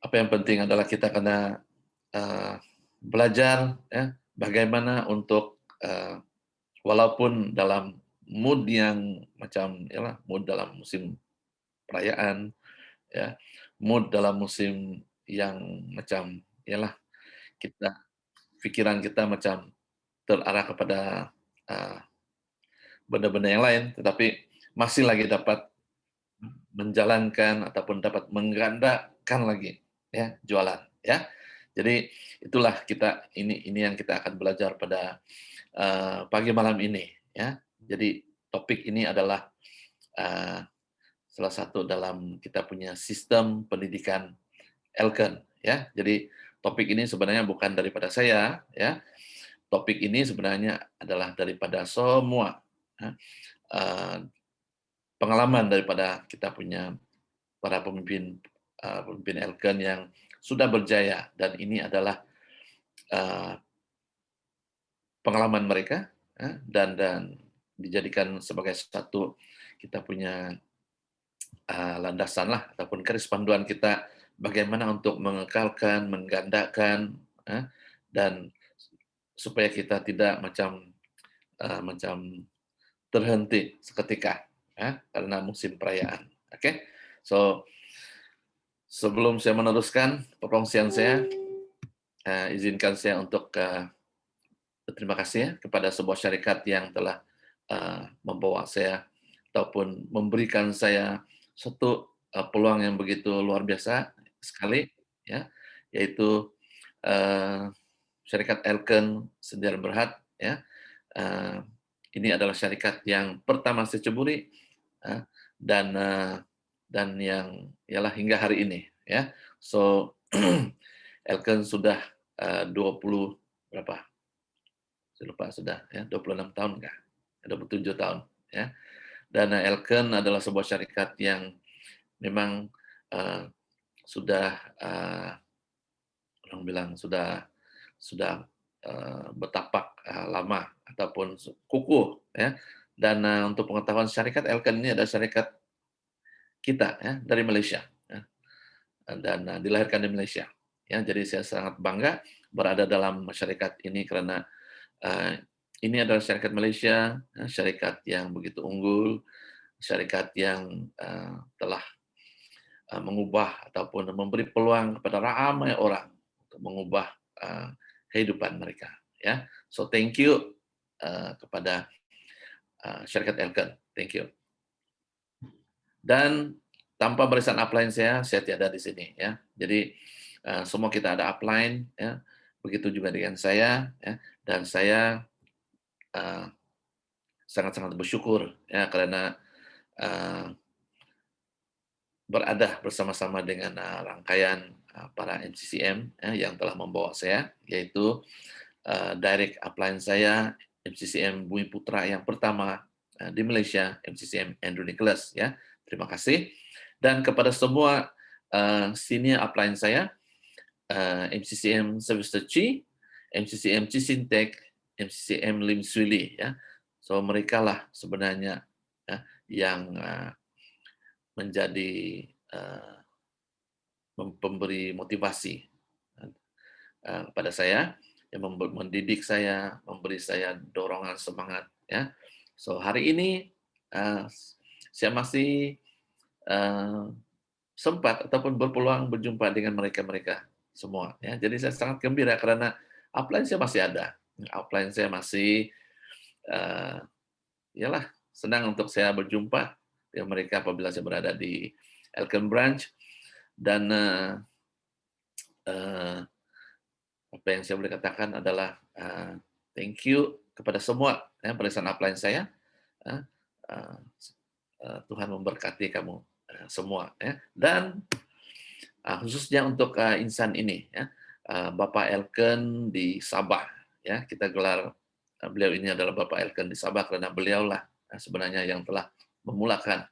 apa yang penting adalah kita kena, eee, belajar ya, bagaimana untuk, walaupun dalam mood yang macam yalah mood dalam musim perayaan ya, mood dalam musim yang macam yalah kita pikiran kita macam terarah kepada, eee, benda-benda yang lain, tetapi masih lagi dapat menjalankan ataupun dapat menggandakan lagi ya, jualan ya. Jadi itulah ini yang kita akan belajar pada, pagi malam ini ya. Jadi topik ini adalah, eee, salah satu dalam kita punya sistem pendidikan Elken ya. Jadi topik ini sebenarnya bukan daripada saya ya, topik ini sebenarnya adalah daripada semua ya, eee, pengalaman daripada kita punya para pemimpin, pemimpin Elken yang sudah berjaya dan ini adalah, eee, pengalaman mereka ya, dan dijadikan sebagai satu kita punya, landasanlah ataupun garis panduan kita bagaimana untuk mengekalkan, menggandakan, ya, dan supaya kita tidak macam terhenti seketika ya, karena musim perayaan, oke. So, sebelum saya meneruskan perkongsian saya, izinkan saya untuk, berterima kasih ya kepada sebuah syarikat yang telah, membawa saya ataupun memberikan saya suatu, peluang yang begitu luar biasa sekali ya, yaitu, eee, syarikat Elken Sdn Bhd ya. Eee, ini adalah syarikat yang pertama saya ceburi, eee, dan, eee, dan yang ialah hingga hari ini ya. So, Elken sudah, 20 berapa, saya lupa sudah ya, 26 tahun kah? 27 tahun ya. Dan, Elken adalah sebuah syarikat yang memang, eee, sudah, orang bilang sudah, bertapak, lama ataupun kukuh ya. Dan, untuk pengetahuan syarikat Elken ini adalah syarikat kita ya, dari Malaysia ya, dan, dilahirkan di Malaysia ya. Jadi saya sangat bangga berada dalam masyarakat ini karena, eee, ini adalah syarikat Malaysia, ya, syarikat yang begitu unggul, syarikat yang, telah, mengubah ataupun memberi peluang kepada ramai orang untuk mengubah, kehidupan mereka ya. So thank you, kepada, syarikat Elken, thank you. Dan tanpa barisan upline saya tiada di sini ya. Jadi, semua kita ada upline ya, begitu juga dengan saya ya, dan saya, eee, sangat-sangat bersyukur ya karena, eee, berada bersama-sama dengan, rangkaian, para MCCM ya yang telah membawa saya, yaitu, direct upline saya MCCM Bumi Putra yang pertama, di Malaysia, MCCM Andrew Nicholas ya. Terima kasih. Dan kepada semua, senior upline saya, MCCM Sylvester Chi, MCCM Cisintek, MCCM Lim Swee ya. So merekalah sebenarnya ya yang, menjadi, eee, pemberi motivasi, kepada saya, yang mendidik saya, memberi saya dorongan semangat ya. So hari ini, eee, saya masih, eee, sempat ataupun berpeluang berjumpa dengan mereka-mereka semua ya. Jadi saya sangat gembira karena upline saya masih ada, upline saya masih, eee, iyalah senang untuk saya berjumpa dengan mereka apabila saya berada di Elken Branch dan, eee, apa yang saya boleh katakan adalah, thank you kepada semua ya barisan upline saya, ya, eee, Tuhan memberkati kamu, semua ya. Dan, khususnya untuk, insan ini ya, Bapak Elken di Sabah ya, kita gelar, beliau ini adalah Bapak Elken di Sabah karena beliaulah, sebenarnya yang telah memulakan,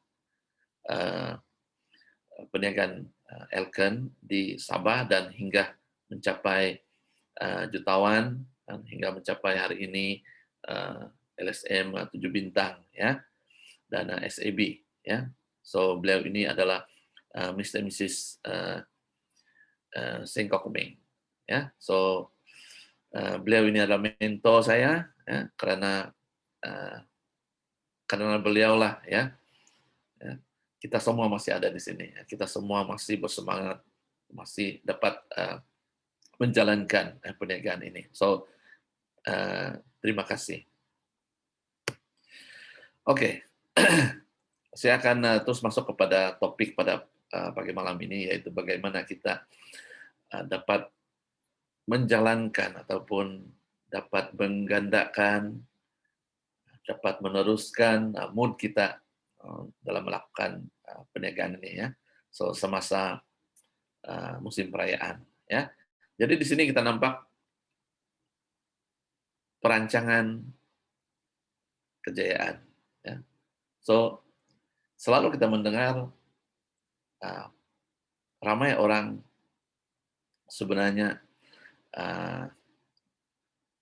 eee, perniagaan, Elken di Sabah dan hingga mencapai, jutawan dan hingga mencapai hari ini, eee, LSM, 7 bintang ya, dan, SAB ya. So beliau ini adalah, Mr. and Mrs. Singkok Ming. Ya, so beliau ini adalah mentor saya, ya, uh, karena beliaulah ya, ya, kita semua masih ada di sini. Ya. Kita semua masih bersemangat, masih dapat menjalankan perniagaan ini. So terima kasih. Oke, saya akan terus masuk kepada topik pada pagi malam ini, yaitu bagaimana kita dapat menjalankan ataupun dapat menggandakan, dapat meneruskan mood kita dalam melakukan perniagaan ini ya. So semasa musim perayaan ya. Jadi di sini kita nampak perancangan kejayaan ya. So selalu kita mendengar ramai orang sebenarnya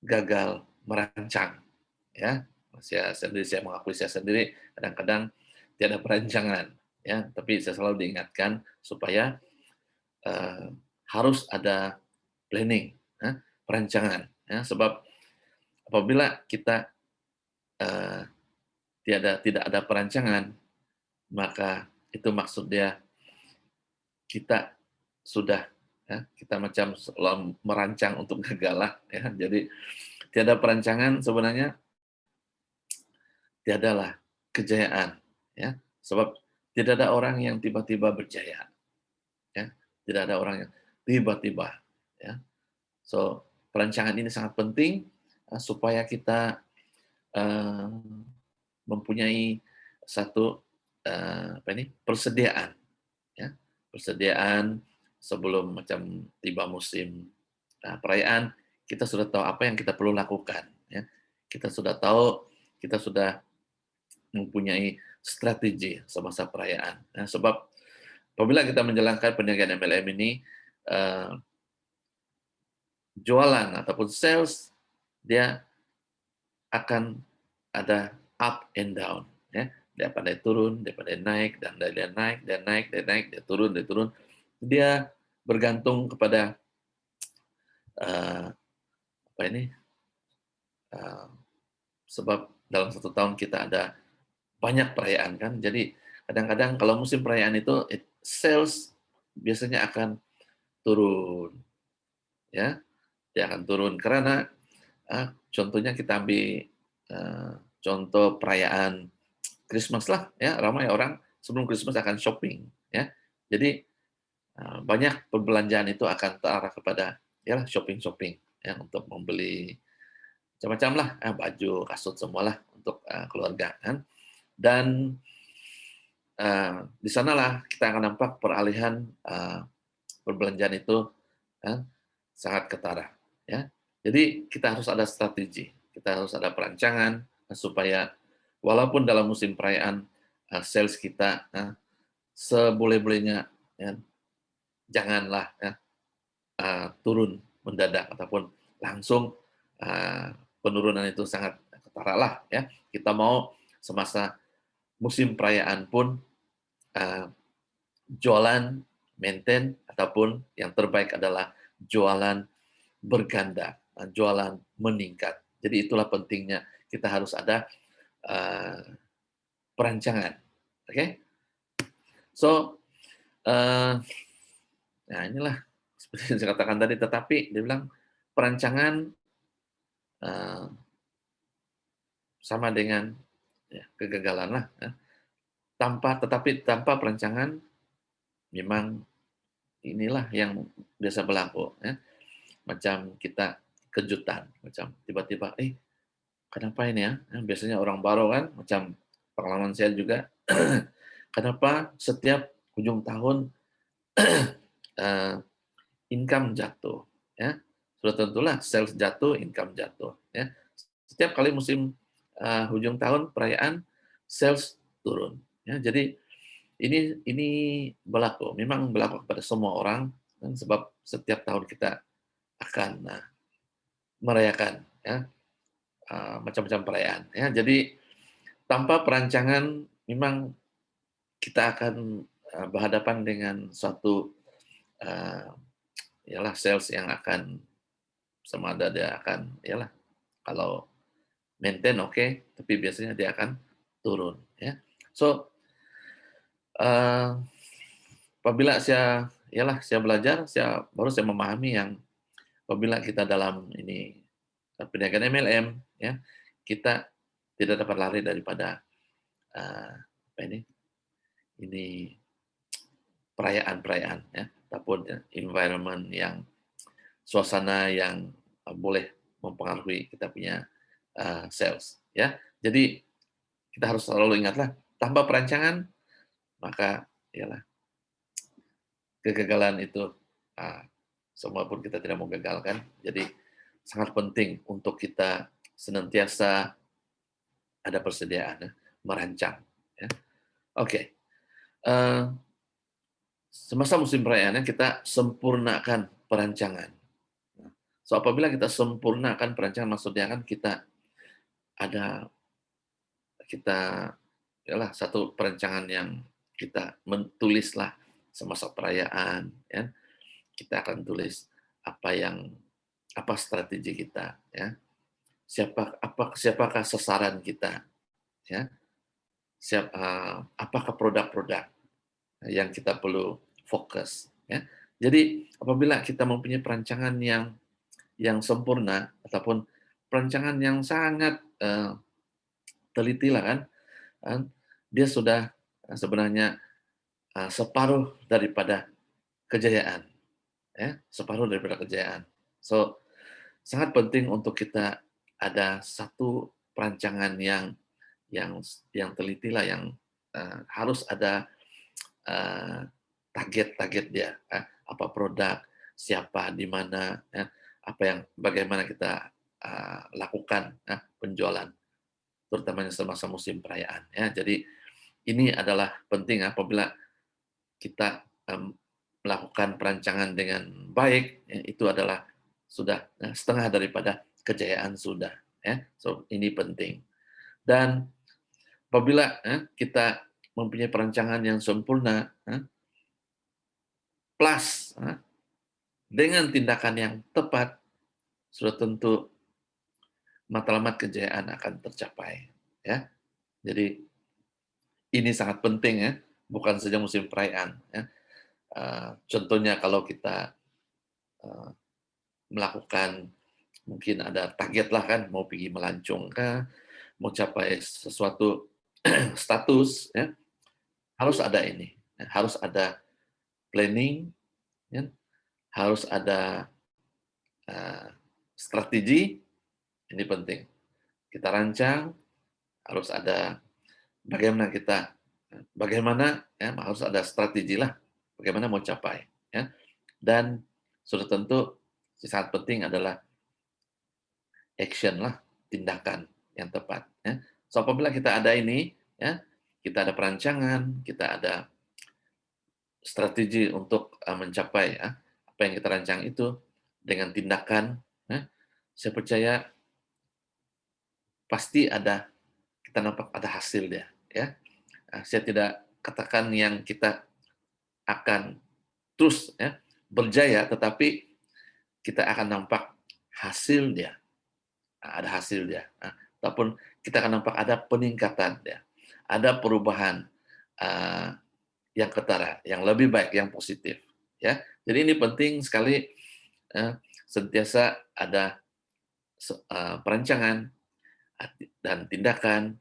gagal merancang ya. Saya mengakui saya sendiri kadang-kadang tiada perancangan ya, tapi saya selalu diingatkan supaya harus ada planning ya, perancangan ya, sebab apabila kita tidak ada perancangan, maka itu maksud dia kita sudah ya, kita macam merancang untuk gagal lah ya. Jadi tiada perancangan sebenarnya tiadalah kejayaan ya. Sebab tidak ada orang yang tiba-tiba berjaya ya. Tidak ada orang yang tiba-tiba ya. So perancangan ini sangat penting supaya kita mempunyai satu persediaan ya, persediaan sebelum macam tiba musim perayaan, kita sudah tahu apa yang kita perlu lakukan ya. Kita sudah tahu, kita sudah mempunyai strategi semasa perayaan ya. Sebab apabila kita menjalankan perniagaan MLM ini, jualan ataupun sales dia akan ada up and down ya. Dia pandai turun, dia pandai naik, dan dia naik, dia naik, dia naik, dia turun, dia turun. Dia bergantung kepada apa ini? Sebab dalam satu tahun kita ada banyak perayaan kan. Jadi kadang-kadang kalau musim perayaan itu sales biasanya akan turun ya. Dia akan turun karena contohnya kita ambil contoh perayaan Christmas lah ya, ramai orang sebelum Christmas akan shopping ya. Jadi banyak perbelanjaan itu akan terarah kepada ya shopping-shopping ya untuk membeli macam-macam lah, baju, kasut semualah untuk keluarga kan. Dan di sanalah kita akan nampak peralihan perbelanjaan itu kan sangat ketara ya. Jadi kita harus ada strategi, kita harus ada perancangan supaya walaupun dalam musim perayaan sales kita seboleh-bolehnya ya, janganlah ya, turun mendadak ataupun langsung penurunan itu sangat ketara lah ya. Kita mau semasa musim perayaan pun jualan maintain ataupun yang terbaik adalah jualan berganda, jualan meningkat. Jadi itulah pentingnya kita harus ada perancangan. Oke? Okay? So, nah inilah seperti yang saya katakan tadi, tetapi dia bilang perancangan sama dengan ya, kegagalan lah. Ya. Tetapi tanpa perancangan memang inilah yang biasa berlaku. Ya. Macam kita kejutan, macam tiba-tiba, kenapa ini ya? Biasanya orang baru kan, macam pengalaman saya juga, kenapa setiap ujung tahun income jatuh, ya sudah tentulah sales jatuh, income jatuh, ya setiap kali musim ujung tahun perayaan sales turun, ya jadi ini berlaku, memang berlaku kepada semua orang, dan sebab setiap tahun kita akan merayakan, ya macam-macam perayaan, ya jadi tanpa perancangan memang kita akan berhadapan dengan suatu ialah sales yang akan sama ada dia akan ialah kalau maintain oke, tapi biasanya dia akan turun ya. So, eee, apabila saya belajar, saya memahami yang apabila kita dalam ini, perniagaan MLM ya, kita tidak dapat lari daripada, apa ini perayaan-perayaan ya, ataupun environment yang suasana yang, boleh mempengaruhi kita punya, sales ya. Jadi kita harus selalu ingatlah, tanpa perancangan maka ialah kegagalan itu, semua pun kita tidak mau gagal kan. Jadi sangat penting untuk kita senantiasa ada persediaan ya, merancang ya. Oke, eee, semasa musim perayaannya kita sempurnakan perancangan. So, apabila kita sempurnakan perancangan, maksudnya kan ada kita ialah satu perencanaan yang kita menulislah semasa perayaan, ya. Kita akan tulis apa strategi kita, ya. Siapakah sasaran kita, ya. Apakah produk-produk yang kita perlu fokus, ya. Jadi apabila kita mempunyai perancangan yang sempurna ataupun perancangan yang sangat, teliti lah kan, dia sudah, sebenarnya, separuh daripada kejayaan, ya, separuh daripada kejayaan. So, sangat penting untuk kita ada satu perancangan yang teliti lah, yang, harus ada, eee, target-target dia, apa produk, siapa, di mana, ya, bagaimana kita, lakukan, penjualan, terutamanya semasa musim perayaan, ya. Jadi ini adalah penting apabila kita, melakukan perancangan dengan baik, ya, itu adalah sudah, setengah daripada kejayaan sudah, ya. So, ini penting. Dan apabila, kita mempunyai perancangan yang sempurna, plus, dengan tindakan yang tepat, sudah tentu matlamat kejayaan akan tercapai, ya. Jadi ini sangat penting ya, bukan saja musim perayaan, ya. Contohnya kalau kita, eee, melakukan mungkin ada target lah kan, mau pergi melancong kah, mau capai sesuatu status ya, harus ada ini, ya, harus ada planning, ya, harus ada, eee, strategi, ini penting. Kita rancang, harus ada bagaimana ya, harus ada strategi lah, bagaimana mau capai, ya. Dan sudah tentu sangat penting adalah action lah, tindakan yang tepat, ya. So, apabila kita ada ini, ya, kita ada perancangan, kita ada strategi untuk, mencapai, apa yang kita rancang itu dengan tindakan, ya, saya percaya pasti kita nampak ada hasilnya, ya. Saya tidak katakan yang kita akan terus ya, berjaya, tetapi kita akan nampak hasilnya, ada hasilnya, ataupun kita akan nampak ada peningkatan ya, ada perubahan, eee, yang ketara, yang lebih baik, yang positif, ya. Jadi ini penting sekali, sentiasa ada perancangan dan tindakan,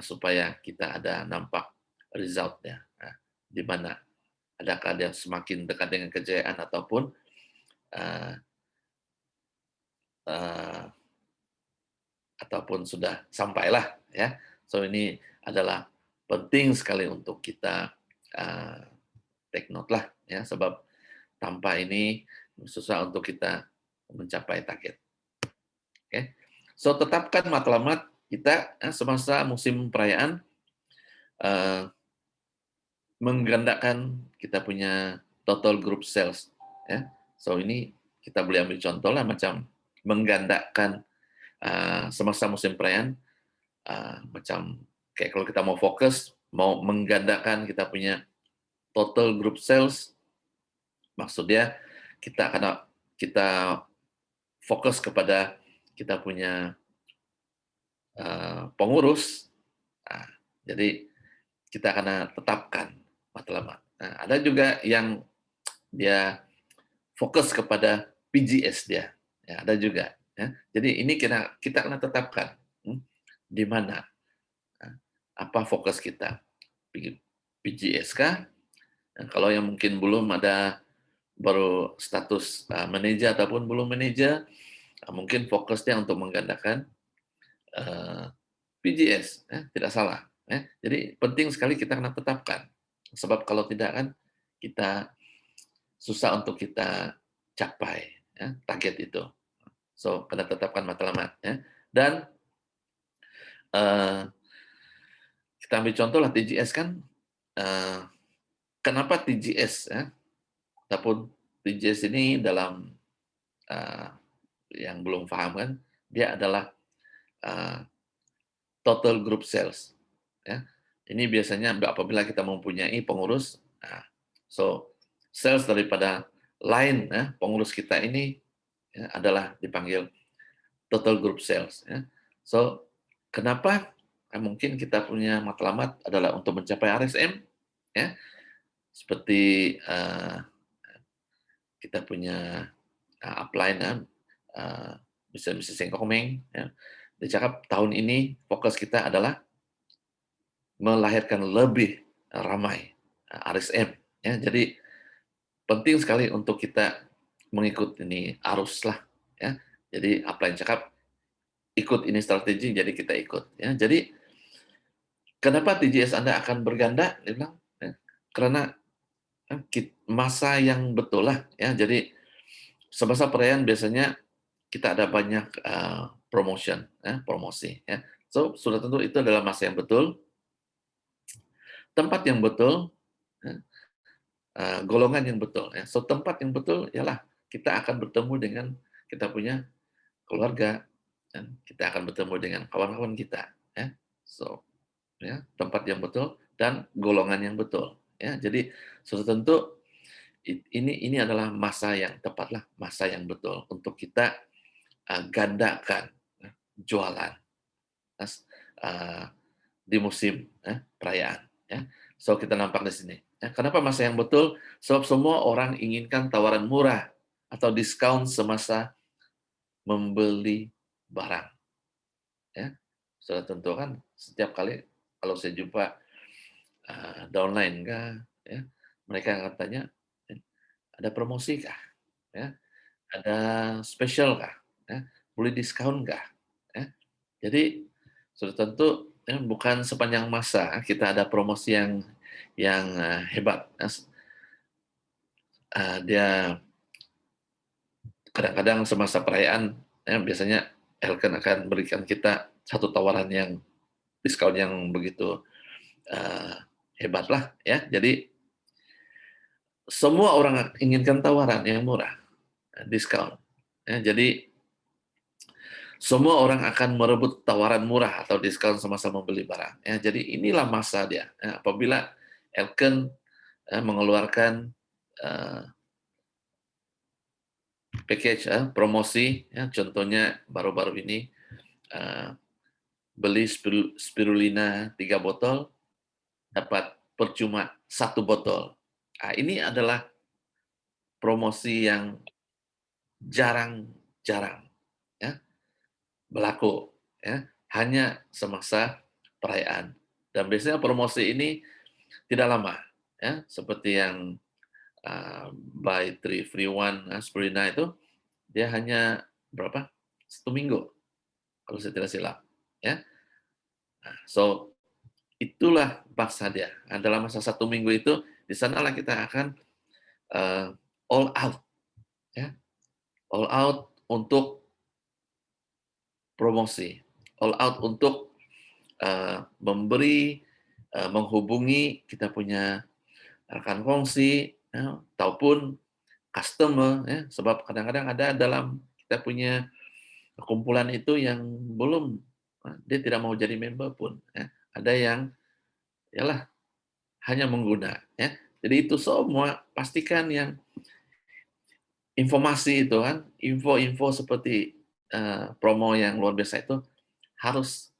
supaya kita ada nampak result-nya, di mana adakah dia semakin dekat dengan kejayaan ataupun, eee eee, ataupun sudah sampailah ya. So, ini adalah penting sekali untuk kita, eee, take note lah ya, sebab tanpa ini susah untuk kita mencapai target, oke. So, tetapkan matlamat kita, semasa musim perayaan, eee, menggandakan kita punya total group sales ya. So, ini kita boleh ambil contoh lah macam menggandakan, semasa musim perayaan, macam kayak kalau kita mau fokus, mau menggandakan kita punya total group sales, maksudnya karena kita fokus kepada kita punya pengurus, nah, jadi kita akan tetapkan matlamat. Nah, ada juga yang dia fokus kepada PGS dia, ya, ada juga. Ya. Jadi ini kita akan tetapkan di mana, apa fokus kita, PGS kah? Nah, kalau yang mungkin belum ada baru status manajer ataupun belum manajer, mungkin fokusnya untuk menggandakan PGS, ya, tidak salah. Ya. Jadi penting sekali kita kena tetapkan, sebab kalau tidak kan kita susah untuk kita capai ya, target itu. So kena tetapkan matlamat ya. Dan uh, kita ambil contoh lah TGS kan, uh, kenapa TGS ya? Ataupun TGS ini dalam uh, yang belum paham kan, dia adalah uh, total group sales. Ya. Ini biasanya apabila kita mempunyai pengurus, nah, so sales daripada lain ya, pengurus kita ini ya, adalah dipanggil total group sales. Ya. So kenapa? Mungkin kita punya matlamat adalah untuk mencapai RSM, ya, seperti kita punya upline uh, bisa bisa sengkomeng. Ya. Dicakap tahun ini fokus kita adalah melahirkan lebih ramai RSM. Ya, jadi penting sekali untuk kita mengikut ini arus lah. Ya. Jadi apa yang cakap ikut ini strategi, jadi kita ikut. Ya. Jadi kenapa TGS Anda akan berganda? Dia bilang, ya, karena masa yang betul lah. Ya. Jadi semasa perayaan biasanya kita ada banyak promotion, ya, promosi. Ya. So sudah tentu itu adalah masa yang betul, tempat yang betul, ya, golongan yang betul. Ya. So tempat yang betul ialah kita akan bertemu dengan kita punya keluarga, dan kita akan bertemu dengan kawan-kawan kita. Ya. So ya, tempat yang betul dan golongan yang betul. Ya, jadi sudah tentu ini adalah masa yang tepatlah, masa yang betul untuk kita gandakan jualan uh, di musim perayaan. Ya. So kita nampak di sini. Ya, kenapa masa yang betul? Sebab semua orang inginkan tawaran murah atau diskon semasa membeli barang. Ya, sudah tentu kan setiap kali kalau saya jumpa downline kah, ya, mereka akan tanya, ada promosi kah, ya, ada spesial kah, ya, boleh diskon kah, ya. Jadi sudah tentu ya, bukan sepanjang masa kita ada promosi yang hebat. Dia kadang-kadang semasa perayaan ya, biasanya Elken akan berikan kita satu tawaran yang diskon yang begitu uh, hebat lah ya. Jadi semua orang inginkan tawaran yang murah, diskon. Ya, jadi semua orang akan merebut tawaran murah atau diskon semasa membeli barang. Ya, jadi inilah masa dia. Ya, apabila Elken mengeluarkan uh, package promosi, ya, contohnya baru-baru ini uh, beli spirulina 3 botol dapat percuma 1 botol. Nah, ini adalah promosi yang jarang-jarang ya berlaku ya, hanya semasa perayaan. Dan biasanya promosi ini tidak lama ya, seperti yang buy 3 free 1 spirulina itu dia hanya berapa? 1 minggu kalau saya tidak silap ya. Nah, so itulah paksa dia. Nah, dalam masa 1 minggu itu di sanalah kita akan uh, all out ya, all out untuk promosi, all out untuk memberi, menghubungi kita punya rekan kongsi, ya, ataupun customer, ya, sebab kadang-kadang ada dalam kita punya kumpulan itu yang belum, dia tidak mau jadi member pun, ya. Ada yang, yalah, hanya mengguna, ya. Jadi itu semua pastikan yang informasi itu kan, info-info seperti, promo yang luar biasa itu harus,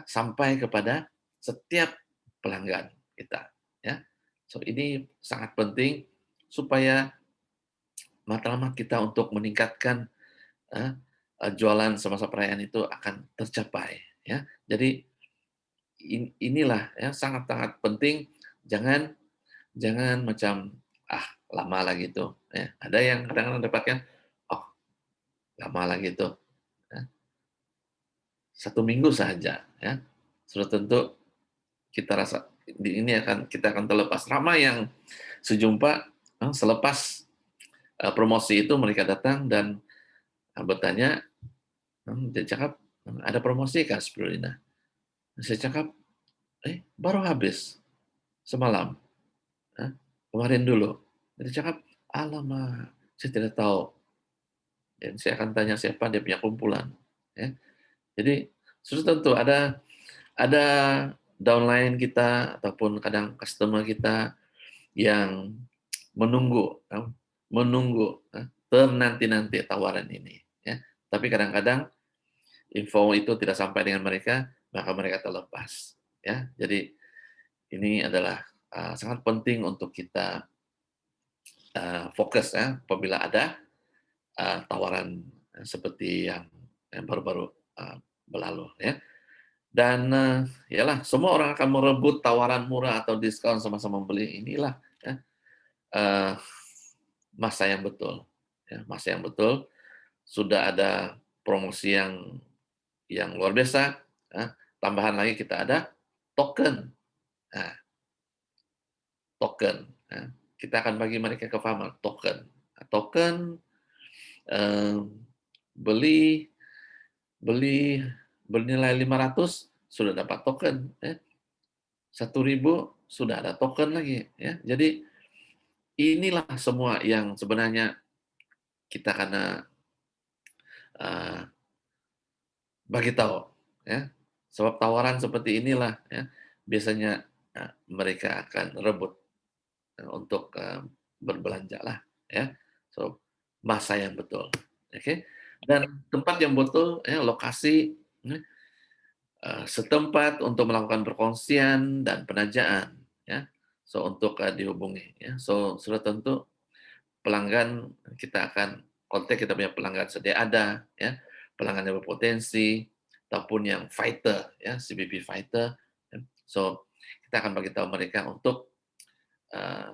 sampai kepada setiap pelanggan kita, ya. So, ini sangat penting supaya matlamat kita untuk meningkatkan, eee jualan semasa perayaan itu akan tercapai, ya. Jadi inilah ya sangat-sangat penting, jangan jangan macam, "Ah, lama lagi tuh," ya. Ada yang kadang-kadang dapatkan, "Oh, lama lagi tuh," ya, 1 minggu saja, ya. Sudah tentu kita rasa kita akan terlepas. Ramai yang sejumpa, selepas, promosi itu mereka datang dan, bertanya, dia cakap, "Ada promosi Kak Spirulina?" Saya cakap, baru habis semalam, ah, kemarin dulu." Dia cakap, "Alamak, saya tidak tahu." Dan saya akan tanya siapa dia punya kumpulan, ya. Jadi, sudah tentu ada downline kita ataupun kadang customer kita yang menunggu, menunggu, ternanti-nanti tawaran ini, ya. Tapi kadang-kadang info itu tidak sampai dengan mereka, maka mereka terlepas, ya. Jadi ini adalah, sangat penting untuk kita, fokus ya apabila ada, tawaran, seperti yang baru-baru, berlalu ya. Dan, iyalah semua orang akan merebut tawaran murah atau diskon sama-sama membeli, inilah ya, eee, masa yang betul, ya, masa yang betul. Sudah ada promosi yang luar biasa, ya, tambahan lagi kita ada token. Nah, token, ya, kita akan bagi mereka kefahaman token. Nah, token, eee, beli beli bernilai 500 sudah dapat token, ya, 1.000 sudah ada token lagi, ya. Jadi inilah semua yang sebenarnya kita karena, eee, bagi tahu, ya. Sebab tawaran seperti inilah ya, biasanya, mereka akan rebut, untuk, berbelanjalah, ya. So, masa yang betul, oke. Dan tempat yang betul, ya, lokasi, ya, setempat untuk melakukan perkongsian dan penajaan, ya. So, untuk, dihubungi, ya. So, sudah tentu pelanggan kita akan kontak kita punya pelanggan sedia ada, ya, pelanggan yang berpotensi, ataupun yang fighter, ya, CVP fighter, ya. So, kita akan bagi tahu mereka untuk, eee,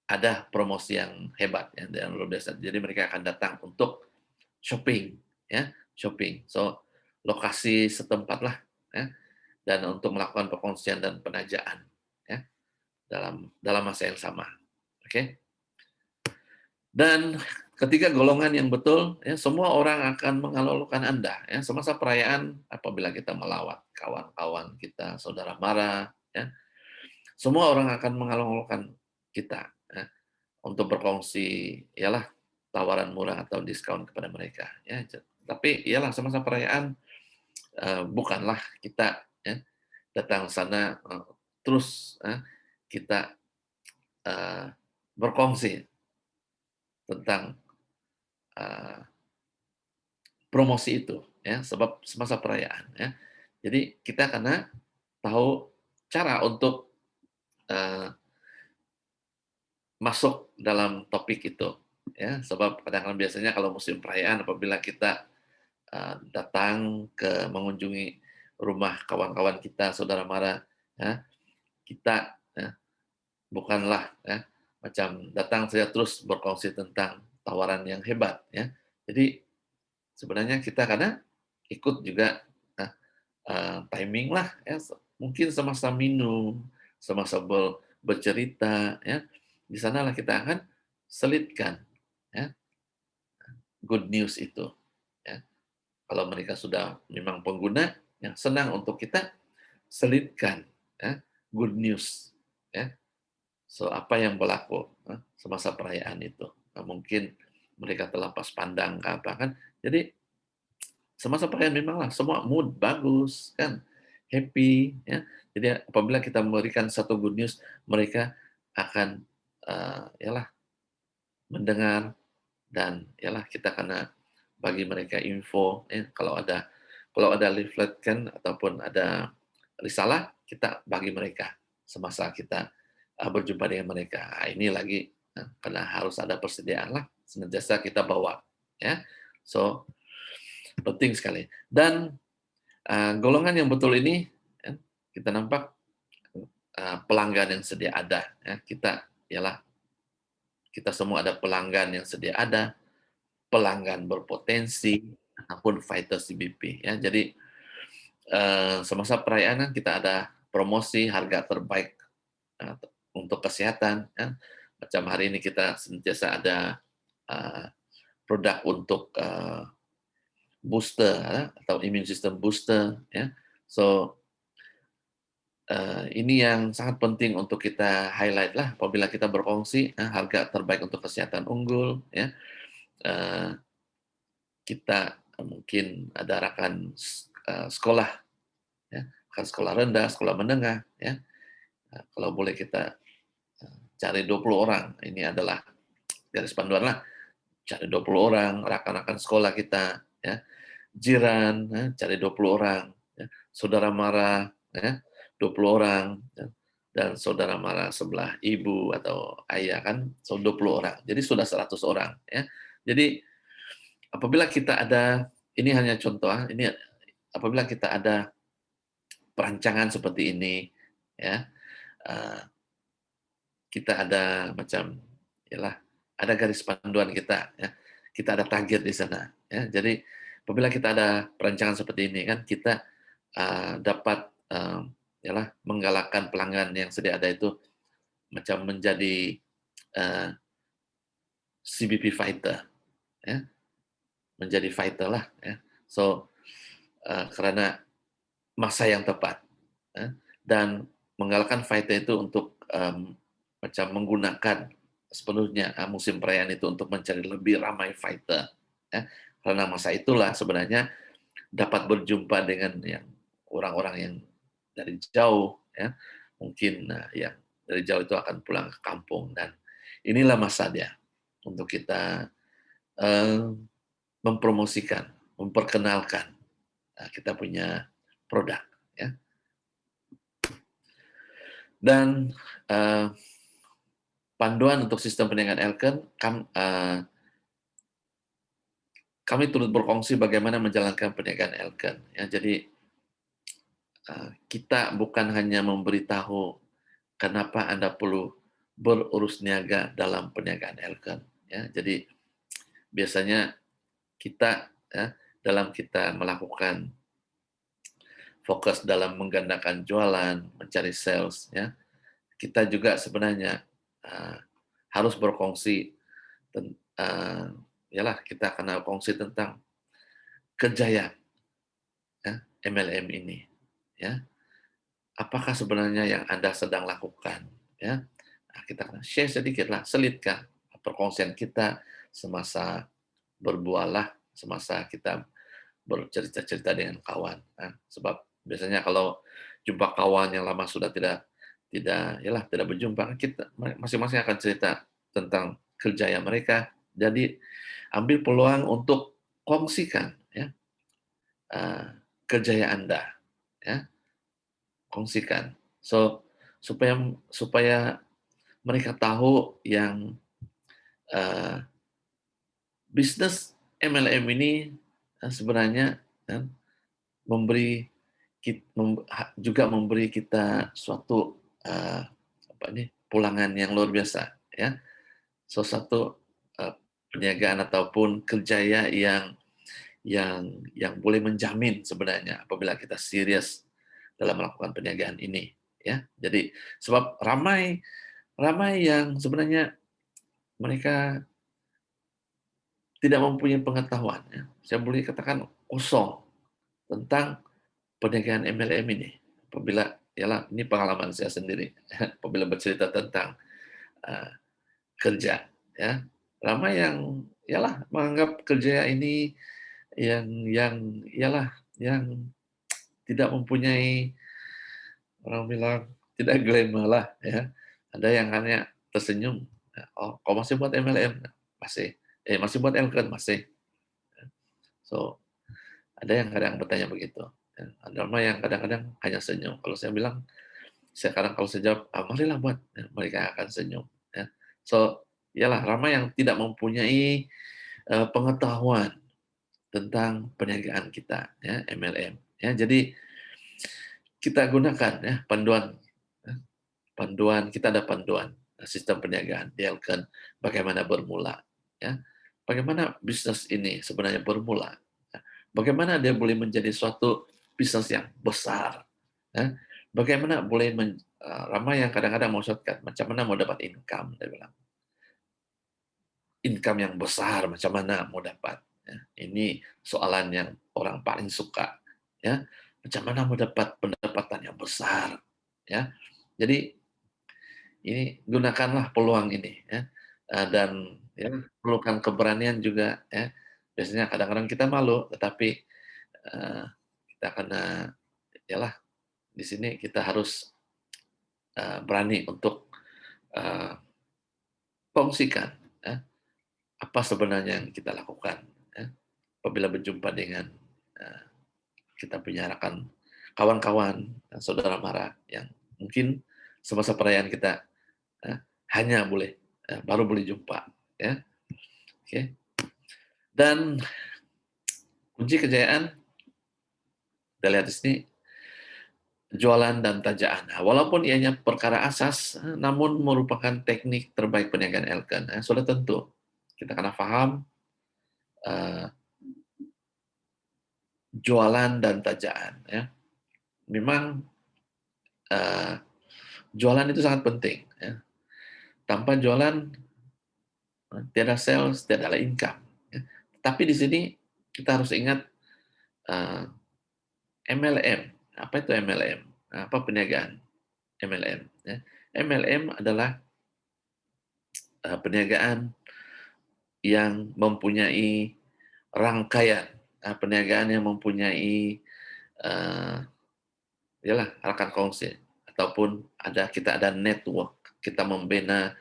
ada promosi yang hebat, ya, yang luar biasa. Jadi mereka akan datang untuk shopping, ya, shopping. So, lokasi setempat lah, ya, dan untuk melakukan perkongsian dan penajaan, ya, dalam dalam masa yang sama, oke. Dan ketika golongan yang betul, ya, semua orang akan mengalulukan Anda, ya, semasa perayaan apabila kita melawat kawan-kawan kita, saudara mara, ya, semua orang akan mengalulukan kita, ya, untuk berkongsi, ialah tawaran murah atau diskon kepada mereka, ya. Tapi ialah semasa perayaan, bukanlah kita, ya, datang sana, terus, kita, eee, berkongsi tentang, eee promosi itu, ya, sebab semasa perayaan, ya. Jadi kita karena tahu cara untuk, eee, masuk dalam topik itu, ya. Sebab kadang-kadang biasanya kalau musim perayaan apabila kita, datang mengunjungi rumah kawan-kawan kita, saudara mara, ya, kita, ya, bukanlah, ya, macam datang saja terus berkongsi tentang tawaran yang hebat, ya. Jadi sebenarnya kita karena ikut juga, timing lah ya, mungkin semasa minum, semasa bercerita ya, di sanalah kita akan selitkan ya, good news itu ya. Kalau mereka sudah memang pengguna, yang senang untuk kita selitkan ya, good news ya. So, apa yang berlaku semasa perayaan itu. Nah, mungkin mereka terlepas pandang ke apa kan. Jadi semasa perayaan memanglah semua mood bagus kan, happy ya. Jadi apabila kita memberikan satu good news, mereka akan, ialah mendengar, dan yalah kita kena bagi mereka info ya, kalau ada leaflet kan ataupun ada risalah, kita bagi mereka semasa kita, berjumpa dengan mereka. Ini lagi, karena harus ada persediaan lah, senantiasa kita bawa, ya. So, penting sekali. Dan, golongan yang betul ini, ya, kita nampak, pelanggan yang sedia ada, ya. Kita semua ada pelanggan yang sedia ada, pelanggan berpotensi, ataupun fighter CBP, ya. Jadi, semasa perayaan kan kita ada promosi harga terbaik, eee, untuk kesehatan, ya. Macam hari ini kita sentiasa ada, eee, produk untuk, booster ya, atau immune system booster, ya. So, ini yang sangat penting untuk kita highlight lah apabila kita berkongsi, harga terbaik untuk kesehatan unggul, ya. Eee, kita mungkin ada rakan sekolah, ya, kan sekolah rendah, sekolah menengah, ya. Kalau boleh kita, cari 20 orang, ini adalah garis panduan lah, cari 20 orang, rakan-rakan sekolah kita, ya, jiran, ya, cari 20 orang, ya, saudara mara, ya, 20 orang, ya, dan saudara mara sebelah ibu atau ayah kan, 20 orang. Jadi sudah 100 orang, ya. Jadi apabila kita ada, ini hanya contoh, ini apabila kita ada perancangan seperti ini, ya, eee, kita ada macam, yalah, ada garis panduan kita, ya. Kita ada target di sana, ya. Jadi apabila kita ada perancangan seperti ini kan kita, dapat, yalah, menggalakkan pelanggan yang sedia ada itu macam menjadi, eee, CBP fighter, ya, menjadi fighter lah, ya. So, karena masa yang tepat, ya, dan menggalakkan fighter itu untuk, macam menggunakan sepenuhnya, musim perayaan itu untuk mencari lebih ramai fighter, ya. Karena masa itulah sebenarnya dapat berjumpa dengan yang orang-orang yang dari jauh, ya. Mungkin, yang dari jauh itu akan pulang ke kampung dan inilah masanya untuk kita, eee, mempromosikan, memperkenalkan, kita punya produk, ya. Dan, eee, panduan untuk sistem perniagaan Elken, kami turut berkongsi bagaimana menjalankan perniagaan Elken, ya. Jadi, kita bukan hanya memberitahu kenapa Anda perlu berurus niaga dalam perniagaan Elken, ya. Jadi, biasanya kita, ya, dalam kita melakukan fokus dalam menggandakan jualan, mencari sales, ya, kita juga sebenarnya, eee, harus berkongsi eee, yalah kita kenal kongsi tentang kejayaan, ya, MLM ini, ya. Apakah sebenarnya yang Anda sedang lakukan, ya? Nah, kita share sedikitlah, selitkan perkongsian kita semasa berbualah, semasa kita bercerita-cerita dengan kawan, sebab biasanya kalau jumpa kawan yang lama sudah tidak berjumpa, kita masing-masing akan cerita tentang kerjaya mereka. Jadi ambil peluang untuk kongsikan, ya, eee, kerjaya Anda, ya, kongsikan. So, supaya supaya mereka tahu yang, eee, bisnis MLM ini, sebenarnya kan memberi juga memberi kita suatu, apa nih, pulangan yang luar biasa, ya. Satu, eee, perniagaan ataupun kerjaya yang boleh menjamin sebenarnya apabila kita serius dalam melakukan perniagaan ini, ya. Jadi sebab ramai ramai yang sebenarnya mereka tidak mempunyai pengetahuan, ya. Saya boleh katakan kosong tentang perniagaan MLM ini. Apabila ialah ini pengalaman saya sendiri, apabila bercerita tentang, eee, kerja, ya. Ramai yang ialah menganggap kerja ini yang ialah yang tidak mempunyai, orang bilang tidak glamour lah, ya. Ada yang hanya tersenyum, "Oh, kau masih buat MLM?" "Masih." masih buat Elken? Masih. So, ada yang kadang bertanya begitu, ya. Ada mah yang kadang-kadang hanya senyum. Kalau saya bilang, sekarang kalau saya jawab, marilah buat, ya, mereka akan senyum, ya. So, ialah ramai yang tidak mempunyai pengetahuan tentang perniagaan kita, ya, MLM. Ya, jadi kita gunakan ya panduan, ya, panduan kita ada panduan sistem perniagaan, DLkan bagaimana bermula, ya, bagaimana bisnis ini sebenarnya bermula, ya, bagaimana dia boleh menjadi suatu bisnis yang besar, ya, bagaimana boleh ramai yang kadang-kadang mau shortcut, macam mana mau dapat income, dia bilang. Income yang besar macam mana mau dapat, ya. Ini soalan yang orang paling suka, ya. Macam mana mau dapat pendapatan yang besar, ya. Jadi ini gunakanlah peluang ini, ya, dan ya perlukan keberanian juga, ya. Biasanya kadang-kadang kita malu, tetapi, kita kena yalah di sini kita harus, berani untuk, eee, kongsikan, ya, apa sebenarnya yang kita lakukan, ya. Apabila berjumpa dengan, eee, kita punya rekan kawan-kawan, saudara mara yang mungkin semasa perayaan kita, eee, hanya boleh baru boleh jumpa, ya, oke. Dan kunci kejayaan kita lihat di sini, jualan dan tajaan. Nah, walaupun ianya perkara asas, namun merupakan teknik terbaik perniagaan Elken, sudah tentu kita karena paham, eee, jualan dan tajaan, ya. Memang, eee, jualan itu sangat penting, ya. Tanpa jualan, tiada sales, tiada ada income, ya. Tapi di sini kita harus ingat, eee, MLM. Apa itu MLM? Apa perniagaan MLM, ya. MLM adalah, perniagaan yang mempunyai rangkaian, perniagaan yang mempunyai, eee, yalah rekan kongsi ataupun kita ada network, kita membina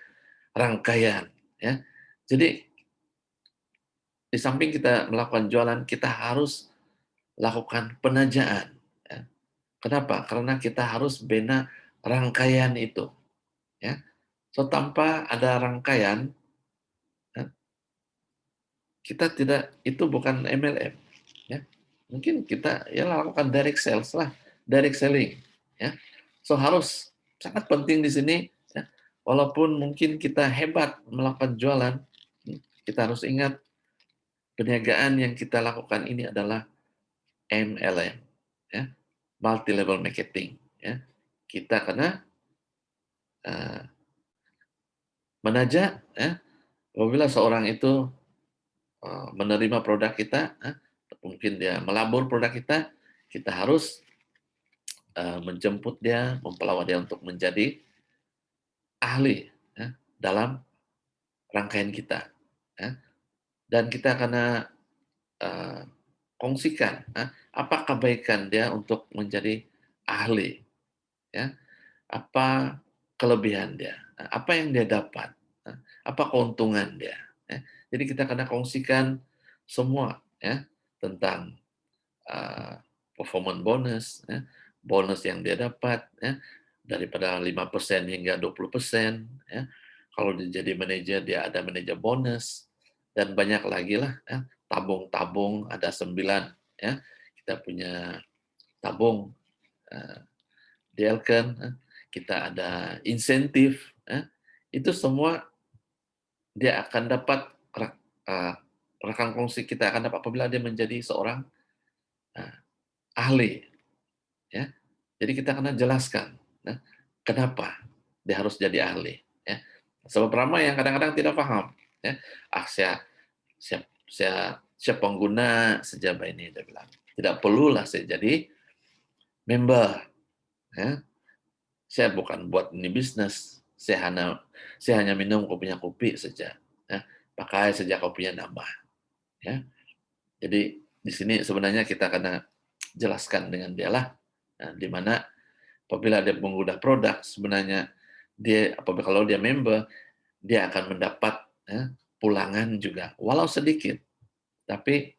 rangkaian, ya. Jadi di samping kita melakukan jualan, kita harus lakukan penajaan, ya. Kenapa? Karena kita harus bina rangkaian itu, ya. So, tanpa ada rangkaian, ya, kita tidak itu bukan MLM, ya. Mungkin kita ya lakukan direct sales lah, direct selling, ya. So, harus sangat penting di sini, ya, walaupun mungkin kita hebat melakukan jualan, kita harus ingat perniagaan yang kita lakukan ini adalah MLM, ya, multi level marketing, ya. Kita kena, eee, menajak, ya, apabila seorang itu, menerima produk kita, mungkin dia melabur produk kita harus, menjemput dia, mempelawar dia untuk menjadi ahli, ya, dalam rangkaian kita, ya. Dan kita kena, eee, kongsikan, apa kebaikan dia untuk menjadi ahli, ya. Apa kelebihan dia, apa yang dia dapat, apa keuntungan dia, ya. Jadi kita kena kongsikan semua, ya, tentang, eee, performance bonus, ya, bonus yang dia dapat, ya, daripada 5% hingga 20%, ya. Kalau dia jadi manajer, dia ada manajer bonus, dan banyak lagi lah, ya. Tabung-tabung ada 9, ya. Kita punya tabung, eee, DLken, kita ada insentif, ya. Itu semua dia akan dapat eee, rekan kongsi kita akan dapat apabila dia menjadi seorang, eee, ahli, ya. Jadi kita akan jelaskan, ya, kenapa dia harus jadi ahli, ya. Sebab ramai yang kadang-kadang tidak paham, ya. Saya saya pengguna sejaba ini, dia bilang. Tidak perlulah saya jadi member, ya. Saya bukan buat ini bisnis, saya hanya minum kopinya kopi saja, ya. Pakai saja kopinya nambah, ya. Jadi di sini sebenarnya kita kena jelaskan dengan dialah, di mana apabila dia mengguna produk sebenarnya dia apabila kalau dia member, dia akan mendapat, ya, pulangan juga, walau sedikit, tapi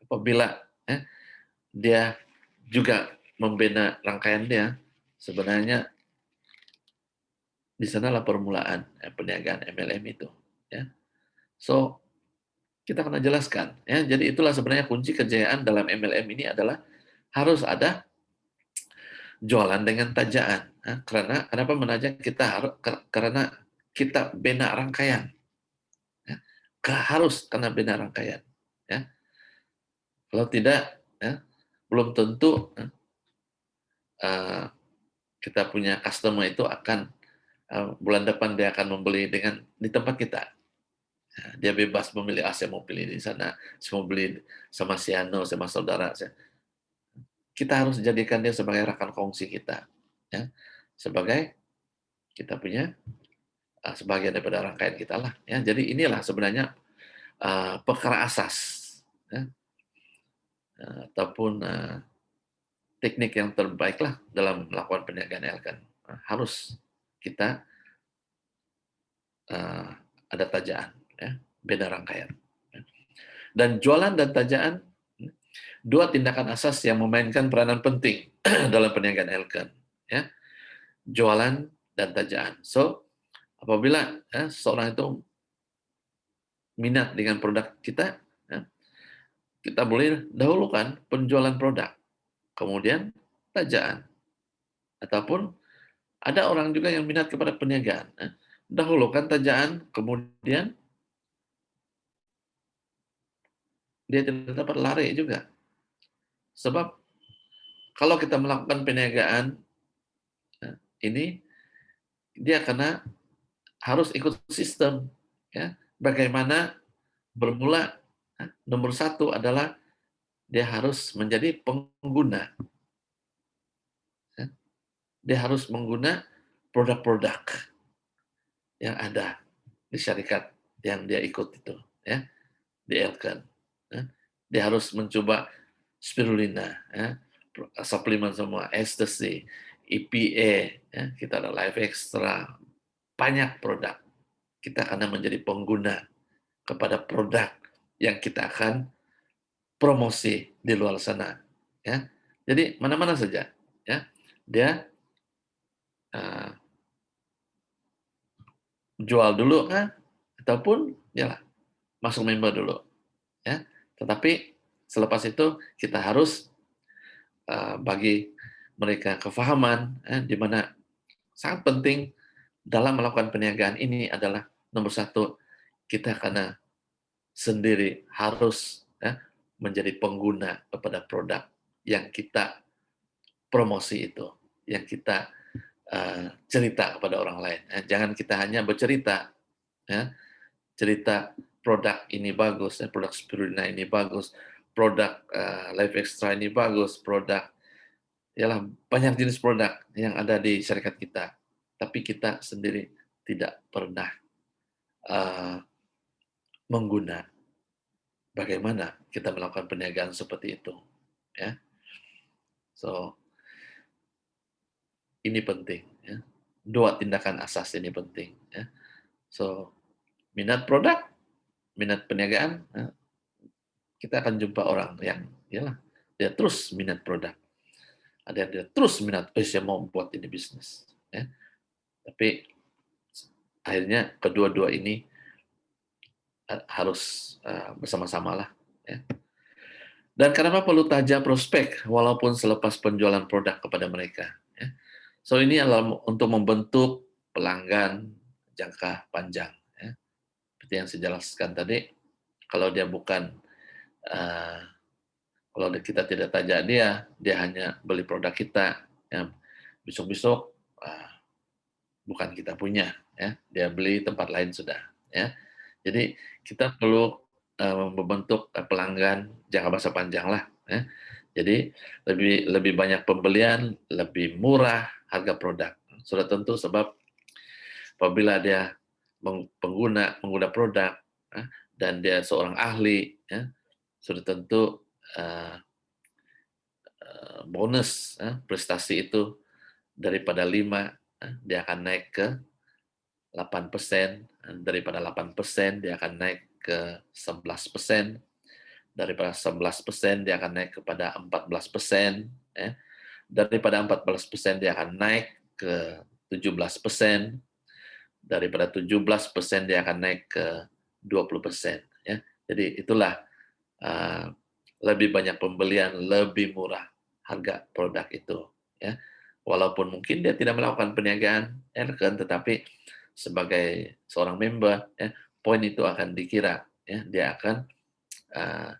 apabila dia juga membina rangkaian dia, sebenarnya di sanalah permulaan perniagaan MLM itu, ya. So, kita akan jelaskan, ya. Jadi itulah sebenarnya kunci kejayaan dalam MLM ini adalah harus ada jualan dengan tajaan. Karena kenapa menajak kita harus karena kita bina rangkaian, ya. Harus karena bina rangkaian, ya. Kalau tidak, ya, belum tentu eh, kita punya customer itu akan bulan depan dia akan membeli dengan di tempat kita. Dia bebas memilih, saya mau pilih di sana, saya mau beli sama si Ano, sama saudara. Kita harus jadikan dia sebagai rekan kongsi kita, ya, sebagai kita punya sebagian daripada rangkaian kita lah. Ya. Jadi inilah sebenarnya perkara asas, ya, ataupun teknik yang terbaik lah dalam melakukan perniagaan elkan. Harus kita ada tajaan, ya, beda rangkaian. Dan jualan dan tajaan, dua tindakan asas yang memainkan peranan penting dalam perniagaan elkan, ya, jualan dan tajaan. So, apabila seseorang itu minat dengan produk kita, ya, kita boleh dahulukan penjualan produk, kemudian tajaan. Ataupun ada orang juga yang minat kepada perniagaan, dahulukan tajaan, kemudian dia tidak dapat lari juga. Sebab kalau kita melakukan perniagaan ini, dia karena harus ikut sistem, ya. Bagaimana bermula? Nomor satu adalah dia harus menjadi pengguna, ya. Dia harus mengguna produk-produk yang ada di syarikat yang dia ikut itu, ya, di Elkan. Ya. Dia harus mencoba spirulina, ya, suplemen semua, ecstasy, EPA, ya, kita ada Life Extra, banyak produk. Kita akan menjadi pengguna kepada produk yang kita akan promosi di luar sana, ya. Jadi mana-mana saja, ya, dia jual dulu ataupun ya masuk member dulu, ya. Tetapi selepas itu kita harus bagi mereka kefahaman, di mana sangat penting dalam melakukan perniagaan ini adalah nomor satu, kita karena sendiri harus menjadi pengguna kepada produk yang kita promosi itu, yang kita cerita kepada orang lain. Jangan kita hanya bercerita, ya, cerita produk ini bagus, produk spirulina ini bagus, produk Life Extra ini bagus, produk ialah banyak jenis produk yang ada di syarikat kita, tapi kita sendiri tidak pernah mengguna. Bagaimana kita melakukan perniagaan seperti itu, ya. So, ini penting, ya. Dua tindakan asas ini penting, ya. So, minat produk, minat perniagaan, kita akan jumpa orang yang yalah, dia terus minat produk. Ada yang dia terus minat, saya mau buat ini bisnis, ya. Tapi akhirnya kedua-dua ini harus bersama-sama lah, ya. Dan kenapa perlu tajam prospek walaupun selepas penjualan produk kepada mereka, ya. So ini adalah untuk membentuk pelanggan jangka panjang, ya. Seperti yang saya jelaskan tadi, kalau dia bukan kalau kita tidak tajak dia hanya beli produk kita, ya, besok-besok bukan kita punya, ya, dia beli tempat lain sudah, ya. Jadi kita perlu membentuk pelanggan jangka masa panjang lah, ya. Jadi lebih lebih banyak pembelian, lebih murah harga produk. Sudah tentu sebab apabila dia pengguna produk, dan dia seorang ahli, ya, sudah tentu bonus prestasi itu daripada 5, dia akan naik ke 8%, daripada 8% dia akan naik ke 11%, daripada 11% dia akan naik kepada 14%, ya. Daripada 14% dia akan naik ke 17%, daripada 17% dia akan naik ke 20%, ya. Jadi itulah, eee, lebih banyak pembelian, lebih murah harga produk itu, ya. Walaupun mungkin dia tidak melakukan perniagaan Elken, tetapi sebagai seorang member, ya, poin itu akan dikira, ya, dia akan, eee,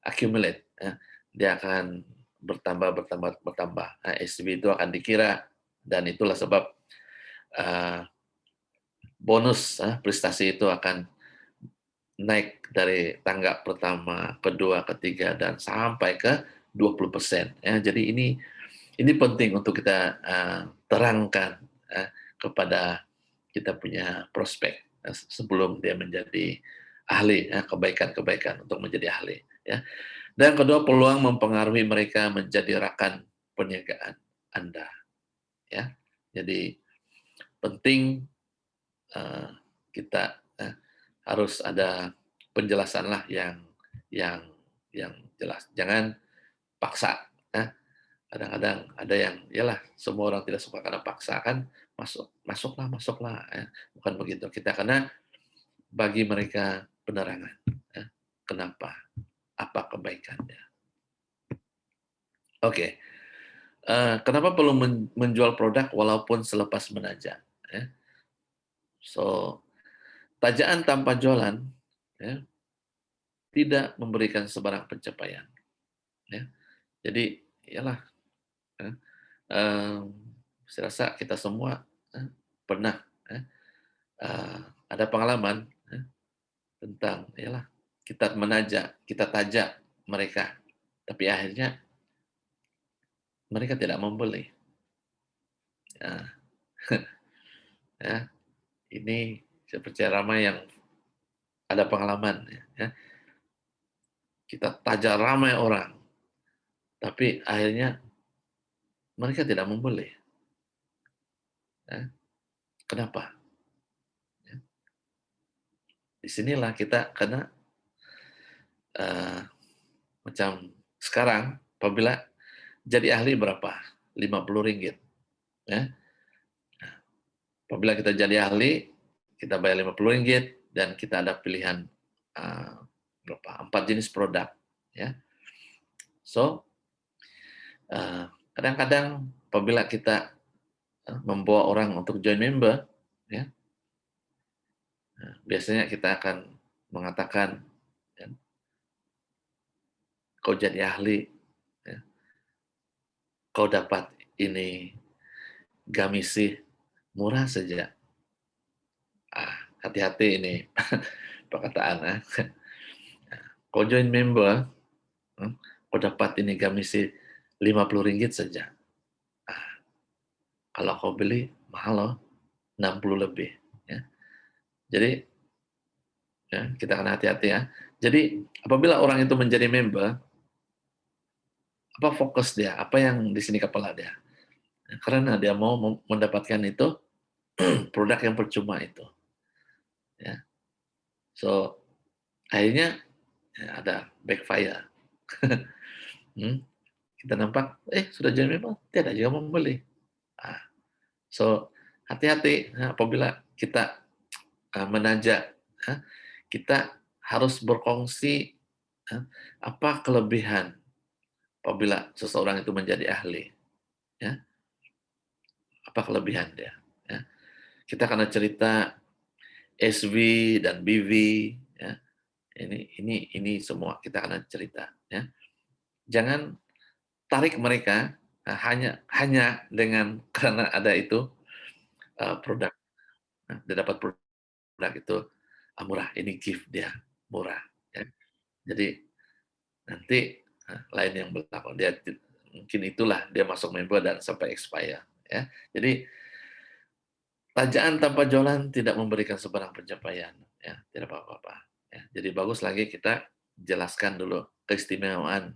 accumulate, ya, dia akan bertambah bertambah bertambah. Nah, SB itu akan dikira dan itulah sebab, eee, bonus, prestasi itu akan naik dari tangga pertama, kedua, ketiga, dan sampai ke 20%, ya. Jadi ini penting untuk kita, terangkan, kepada kita punya prospek, sebelum dia menjadi ahli, ya, kebaikan-kebaikan untuk menjadi ahli, ya. Dan kedua, peluang mempengaruhi mereka menjadi rekan perniagaan Anda, ya. Jadi penting, eee, kita, harus ada penjelasanlah yang yang jelas. Jangan paksa, ya. Kadang-kadang ada yang, iyalah semua orang tidak suka karena paksa kan, "Masuklah masuklah," ya. Bukan begitu. Kita karena bagi mereka penerangan, ya. Kenapa? Apa kebaikannya? Oke, kenapa perlu menjual produk walaupun selepas menajak, ya. So, tajaan tanpa jualan, ya, tidak memberikan sebarang pencapaian, ya. Jadi, iyalah, ya, mmm, saya rasa kita semua, pernah, ya, eee, ada pengalaman, ya, tentang iyalah kita menajak, kita tajak mereka, tapi akhirnya mereka tidak membeli. Nah, ya, ini saya percaya ramai yang ada pengalaman, ya. Kita tajak ramai orang, tapi akhirnya mereka tidak membeli, ya. Kenapa? Ya, di sinilah kita karena, eee, macam sekarang apabila jadi ahli berapa? Rp50, ya. Apabila kita jadi ahli, kita bayar Rp50 dan kita ada pilihan, eee, berapa, 4 jenis produk, ya. So, kadang-kadang apabila kita, membawa orang untuk join member, ya, biasanya kita akan mengatakan, ya, "Kau jadi ahli, ya, kau dapat ini gamisi murah saja." Hati-hati ini perkataan, "Kau join member, mmm, kau dapat ini gamisi Rp50 saja." Ah, kalau kau beli mahal loh, 60 lebih, ya. Jadi, ya, kita akan hati-hati, ya. Jadi, apabila orang itu menjadi member, apa fokus dia, apa yang di sini kepala dia? Karena dia mau mendapatkan itu produk yang percuma itu, ya. So, akhirnya, ya ada backfire. Hmm, kita nampak, sudah jadi member, tidak juga membeli. Ah, so hati-hati, apabila kita, menajak, kita harus berkongsi, apa kelebihan apabila seseorang itu menjadi ahli, ya, apa kelebihan dia, ya. Kita karena cerita SV dan BV, ya, ini semua kita akan cerita, ya. Jangan tarik mereka, hanya hanya dengan karena ada itu, produk, dia dapat produk itu, murah, ini gift dia, murah, ya. Jadi nanti, lain yang berlaku, dia mungkin itulah dia masuk member dan sampai expire, ya. Jadi tajaan tanpa jualan tidak memberikan sebarang pencapaian, ya, tidak apa-apa, ya. Jadi bagus lagi kita jelaskan dulu keistimewaan,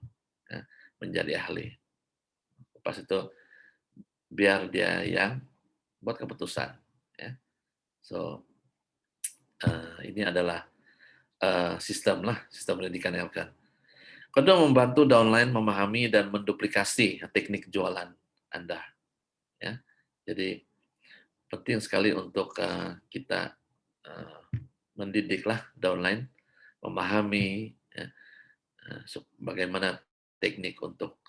ya, menjadi ahli. Pas itu biar dia yang buat keputusan, ya. So, ini adalah sistem pendidikan Elkan. Kedua, membantu downline memahami dan menduplikasi teknik jualan Anda. Ya, jadi penting sekali untuk kita mendidiklah downline memahami ya, bagaimana teknik untuk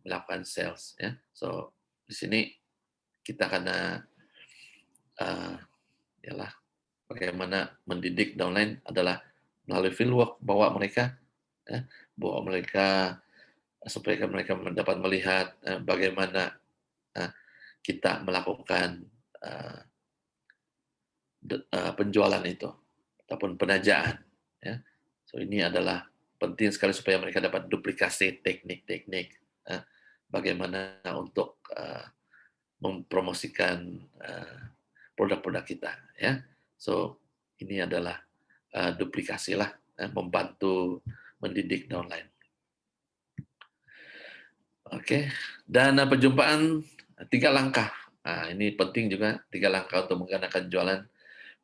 melakukan sales. Ya, so di sini kita karena ialah bagaimana mendidik downline adalah melalui fieldwork, bawa mereka ya, bawa mereka supaya mereka dapat melihat bagaimana kita melakukan penjualan itu ataupun penajaan. Ya. So ini adalah penting sekali supaya mereka dapat duplikasi teknik-teknik bagaimana untuk mempromosikan produk-produk kita. Ya. So ini adalah duplikasi lah, membantu mendidik downline. Oke, dan perjumpaan 3 langkah. Nah, ini penting juga 3 langkah untuk menggunakan jualan.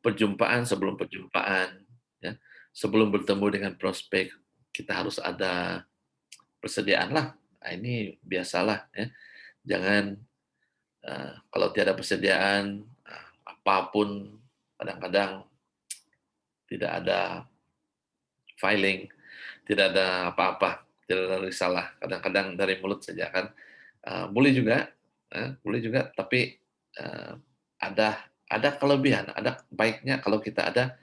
Perjumpaan sebelum perjumpaan, ya. Sebelum bertemu dengan prospek, kita harus ada persediaan lah. Nah, ini biasalah ya. Jangan kalau tiada persediaan, apapun kadang-kadang tidak ada filing, tidak ada apa-apa, tidak ada risalah. Kadang-kadang dari mulut saja kan. Boleh juga, boleh juga, tapi ada kelebihan, ada baiknya kalau kita ada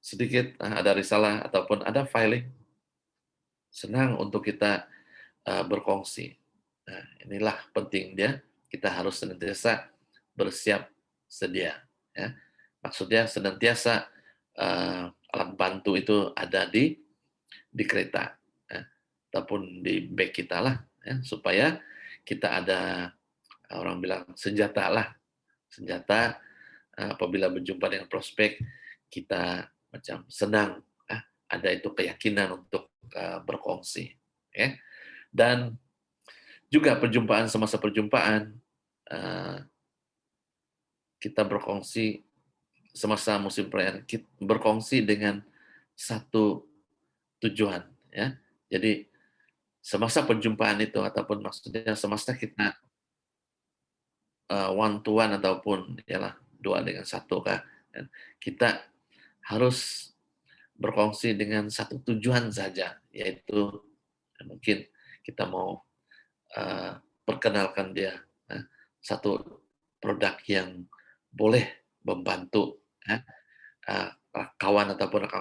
sedikit ada risalah ataupun ada filing, senang untuk kita berkongsi. Nah, inilah penting dia, kita harus senantiasa bersiap sedia. Ya. Maksudnya senantiasa alat bantu itu ada di kereta, ya, ataupun di bag kita lah, ya, supaya kita ada orang bilang senjata lah, senjata apabila berjumpa dengan prospek kita macam senang, ada itu keyakinan untuk berkongsi, ya. Dan juga perjumpaan semasa perjumpaan kita berkongsi semasa musim perayaan, berkongsi dengan satu tujuan, ya. Jadi semasa perjumpaan itu ataupun maksudnya semasa kita one to one ataupun ialah 2 dengan 1 kah, kita harus berkongsi dengan satu tujuan saja, yaitu mungkin kita mau perkenalkan dia satu produk yang boleh membantu kawan ataupun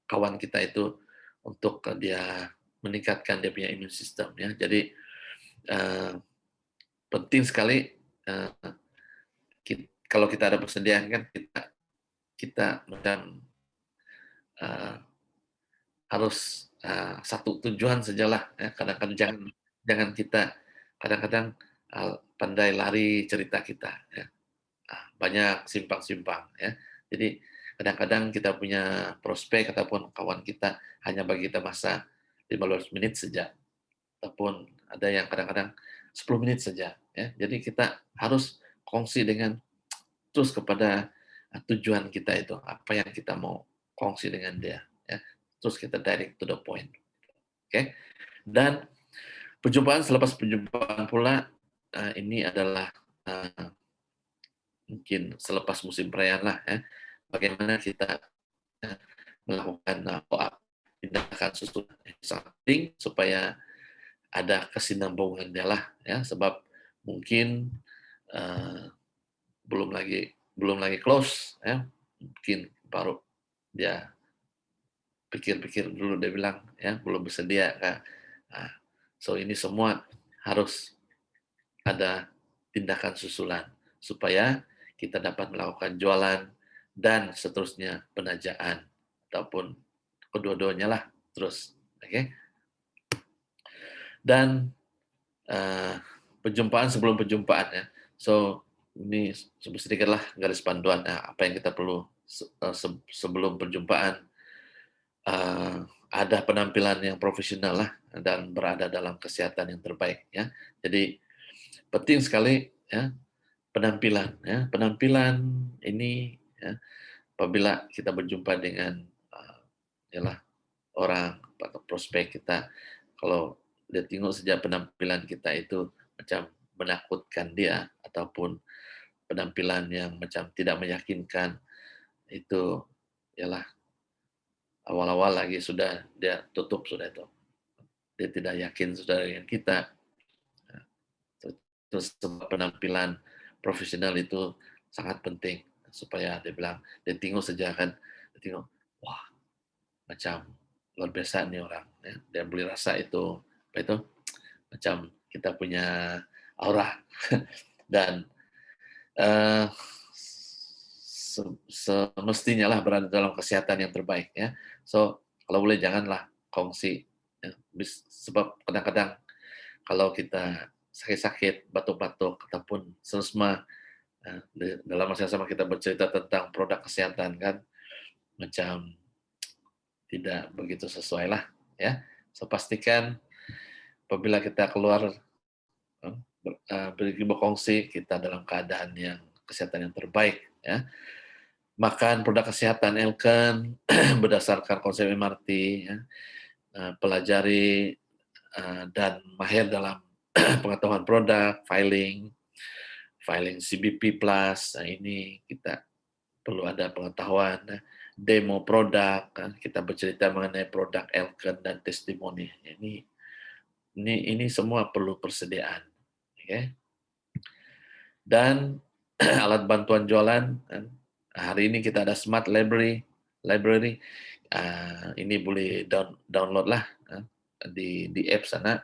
kawan kita itu untuk dia meningkatkan dia punya imun sistem, ya. Jadi penting sekali kalau kita ada persediaan kan kita macam harus satu tujuan sajalah, ya. Kadang-kadang jangan kita kadang-kadang pandai lari cerita kita, ya. Banyak simpang-simpang, ya. Jadi kadang-kadang kita punya prospek ataupun kawan kita hanya bagi kita masa 15 menit saja, ataupun ada yang kadang-kadang 10 menit saja, ya. Jadi kita harus kongsi dengan terus kepada tujuan kita itu, apa yang kita mau kongsi dengan dia, ya. Terus kita direct to the point. Oke. Dan perjumpaan selepas perjumpaan pula ini adalah mungkin selepas musim perayaan lah, ya. Bagaimana kita melakukan tindakan susunan yang sangat penting supaya ada kesinambungan dia lah, ya. Sebab mungkin belum lagi close, ya. Mungkin baru dia pikir-pikir dulu, dia bilang ya belum bersedia Kak. Nah, so ini semua harus ada tindakan susulan supaya kita dapat melakukan jualan dan seterusnya penajaan ataupun kedua-duanya lah terus, oke. Dan perjumpaan sebelum perjumpaan, ya. So ini sedikit lah garis panduan apa yang kita perlu sebelum perjumpaan. Ada penampilan yang profesional lah dan berada dalam kesehatan yang terbaik, ya. Jadi penting sekali, ya, penampilan, ya. Penampilan ini, ya, apabila kita berjumpa dengan ialah orang atau prospek kita, kalau dia tengok saja penampilan kita itu macam menakutkan dia ataupun penampilan yang macam tidak meyakinkan, itu ialah awal-awal lagi sudah dia tutup sudah itu. Dia tidak yakin sudah dengan kita. Nah, terus penampilan profesional itu sangat penting supaya dia bilang, dia tengok saja kan, dia tengok, wah macam luar biasa nih orang, ya. Dia boleh rasa itu, apa itu, macam kita punya aura dan eh, semestinya lah berada dalam kesehatan yang terbaik ya. So kalau boleh janganlah kongsi, ya. Sebab kadang-kadang kalau kita sakit-sakit, batuk-batuk ataupun selesema, dalam masa yang sama kita bercerita tentang produk kesehatan kan, macam tidak begitu sesuai lah ya. So pastikan apabila kita keluar berkongsi, kita dalam keadaan yang kesehatan yang terbaik ya. Makan produk kesehatan Elken berdasarkan konsep MRT ya. Pelajari dan mahir dalam pengetahuan produk, filing CBP Plus. Nah, ini kita perlu ada pengetahuan, demo produk, kita bercerita mengenai produk Elken dan testimoni. Ini semua perlu persediaan. Okay? Dan alat bantuan jualan, hari ini kita ada Smart Library. Ini boleh download lah di app sana.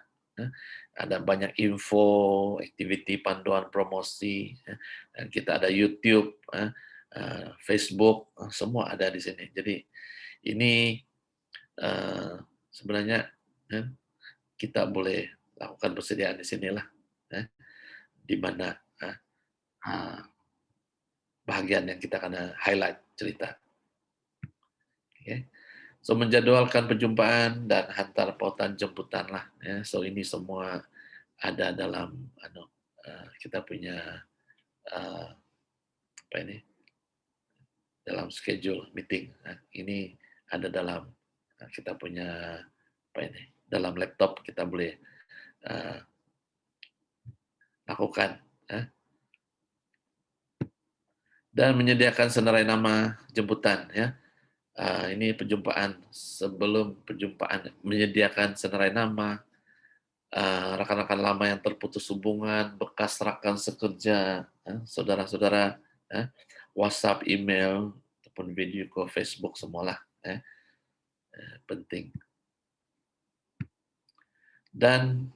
Ada banyak info, activity, panduan, promosi. Dan kita ada YouTube, Facebook, semua ada di sini. Jadi ini sebenarnya kita boleh lakukan persediaan di sinilah, di mana bahagian yang kita akan highlight cerita. Okay. So menjadwalkan perjumpaan dan hantar pautan jemputan lah. Ya. So ini semua ada dalam kita punya apa ini, dalam schedule meeting. Ini ada dalam kita punya apa ini, dalam laptop kita boleh lakukan. Dan menyediakan senarai nama jemputan ya. Ini perjumpaan, sebelum perjumpaan menyediakan senarai nama, rekan-rekan lama yang terputus hubungan, bekas rekan sekerja, saudara-saudara, WhatsApp, email, ataupun video call, Facebook, semualah penting. Dan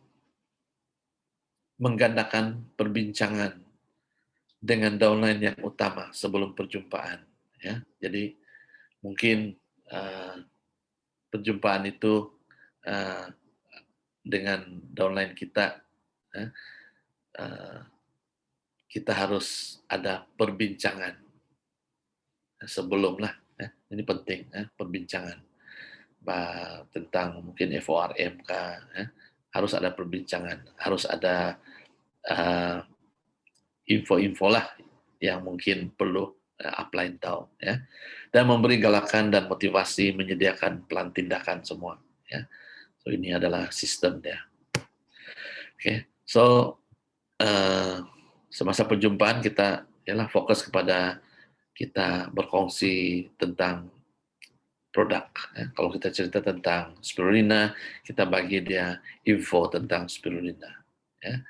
menggandakan perbincangan dengan downline yang utama sebelum perjumpaan. Ya. Jadi mungkin perjumpaan itu dengan downline kita, kita harus ada perbincangan sebelum lah. Ini penting, perbincangan tentang mungkin FORM harus ada perbincangan, harus ada info-info lah yang mungkin perlu upline tahu ya, dan memberi galakan dan motivasi, menyediakan plan tindakan semua ya. So ini adalah sistem dia. Oke, so semasa perjumpaan kita ialah fokus kepada kita berkongsi tentang produk. Ya. Kalau kita cerita tentang spirulina, kita bagi dia info tentang spirulina. Ya.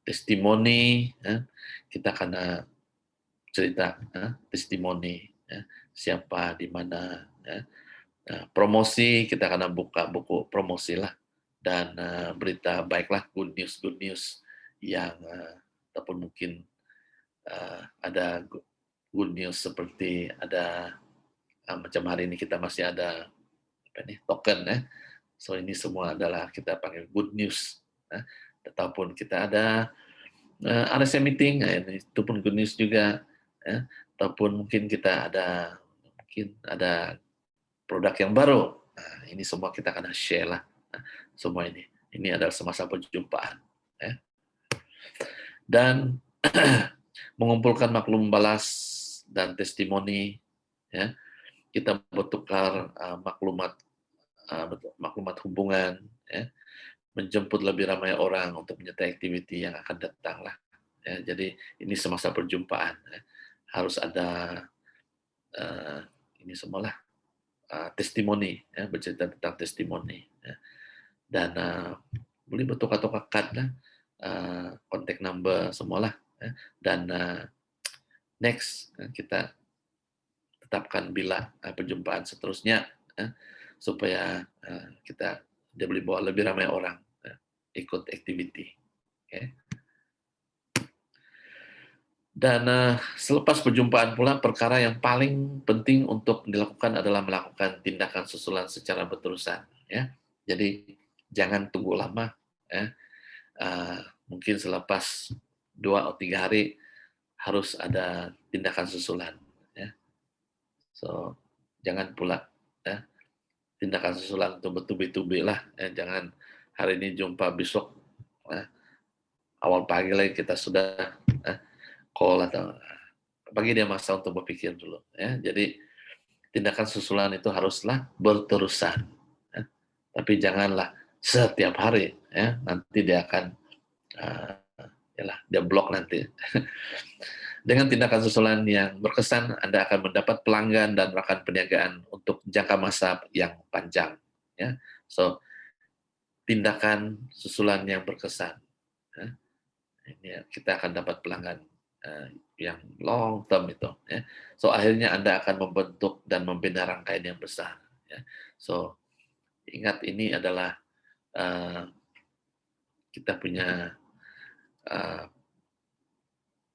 Testimoni, ya. Kita akan cerita testimoni, ya. Siapa, di mana. Ya. Promosi, kita akan buka buku promosi lah. Dan berita baiklah, good news yang ataupun mungkin ada good news seperti ada macam hari ini kita masih ada apa nih, token ya. So ini semua adalah kita panggil good news. Ataupun kita ada RSM meeting, itu pun good news juga. Ataupun mungkin kita ada produk yang baru. Nah, ini semua kita akan share lah. Semua ini adalah semasa perjumpaan. Ya. Dan mengumpulkan maklum balas dan testimoni ya. Kita bertukar maklumat hubungan, ya, menjemput lebih ramai orang untuk menyertai aktiviti yang akan datang lah. Ya, jadi ini semasa perjumpaan, ya. Harus ada ini semualah testimoni, ya, bercerita tentang testimoni, ya. Dan boleh bertukar-tukar kad lah, kontak number semualah, ya. Dan next kita tetapkan bila perjumpaan seterusnya, ya, supaya dia boleh bawa lebih ramai orang ikut aktiviti. Okay. Dan selepas perjumpaan pula, perkara yang paling penting untuk dilakukan adalah melakukan tindakan susulan secara berterusan. Ya. Jadi jangan tunggu lama. Ya. Mungkin selepas 2 atau 3 hari harus ada tindakan susulan. Ya. So jangan pula ya, tindakan susulan untuk bertubi-tubi lah. Ya. Jangan hari ini jumpa, besok awal pagi lagi kita sudah call atau bagi dia masa untuk berpikir dulu, ya. Jadi tindakan susulan itu haruslah berterusan, ya. Tapi janganlah setiap hari, ya. Nanti dia akan dia blok nanti. Dengan tindakan susulan yang berkesan, Anda akan mendapat pelanggan dan rekan perniagaan untuk jangka masa yang panjang, ya. So tindakan susulan yang berkesan, ya. Ini kita akan dapat pelanggan yang long term itu, ya. So akhirnya Anda akan membentuk dan membina rangkaian yang besar, ya. So ingat ini adalah kita punya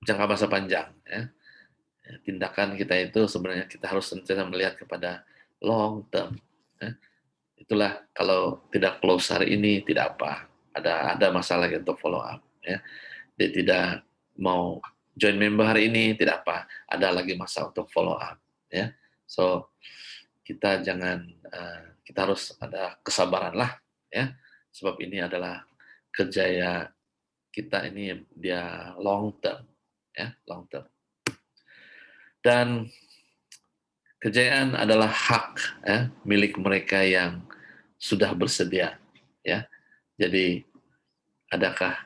jangka masa panjang, ya. Tindakan kita itu sebenarnya kita harus sentiasa melihat kepada long term, ya. Itulah kalau tidak close hari ini tidak apa, ada masalah lagi untuk follow up, ya. Dia tidak mau join member hari ini tidak apa, ada lagi masa untuk follow up, ya. So kita jangan kita harus ada kesabaran lah, ya, sebab ini adalah kerjaya kita ini dia long term, ya, long term. Dan kejayaan adalah hak, ya, milik mereka yang sudah bersedia, ya. Jadi adakah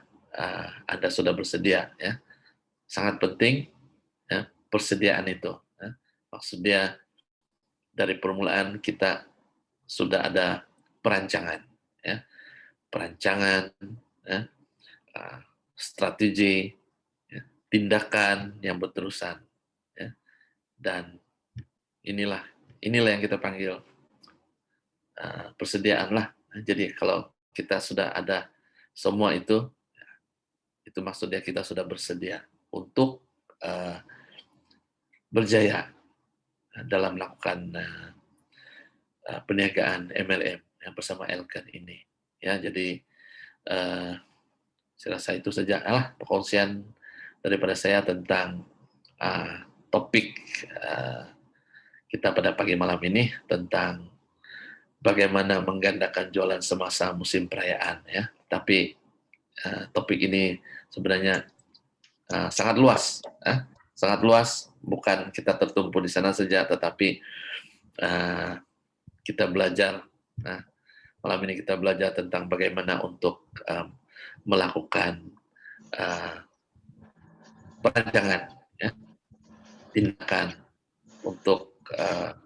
Anda sudah bersedia, ya? Sangat penting, ya, persediaan itu, ya. Maksudnya dari permulaan kita sudah ada perancangan, ya, perancangan, ya, strategi, ya, tindakan yang berterusan, ya. Dan inilah yang kita panggil persediaan lah. Jadi kalau kita sudah ada semua itu maksudnya kita sudah bersedia untuk berjaya dalam melakukan perniagaan MLM yang bersama Elkan ini. Ya, jadi saya rasa itu saja perkongsian daripada saya tentang topik kita pada pagi malam ini tentang bagaimana menggandakan jualan semasa musim perayaan, ya. Tapi topik ini sebenarnya sangat luas, sangat luas. Bukan kita tertumpu di sana saja, tetapi kita belajar. Malam ini kita belajar tentang bagaimana untuk melakukan perancangan, ya, tindakan untuk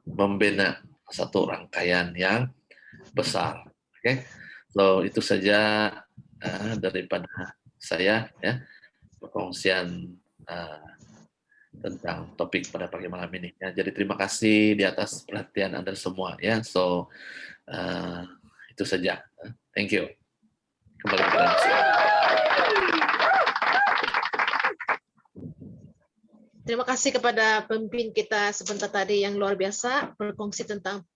membina satu rangkaian yang besar. Oke, so itu saja daripada saya, ya, perkongsian tentang topik pada pagi malam ini. Ya, jadi terima kasih di atas perhatian Anda semua, ya. So itu saja. Thank you. Kembali kepada Anda. Terima kasih kepada pemimpin kita sebentar tadi yang luar biasa berkongsi tentang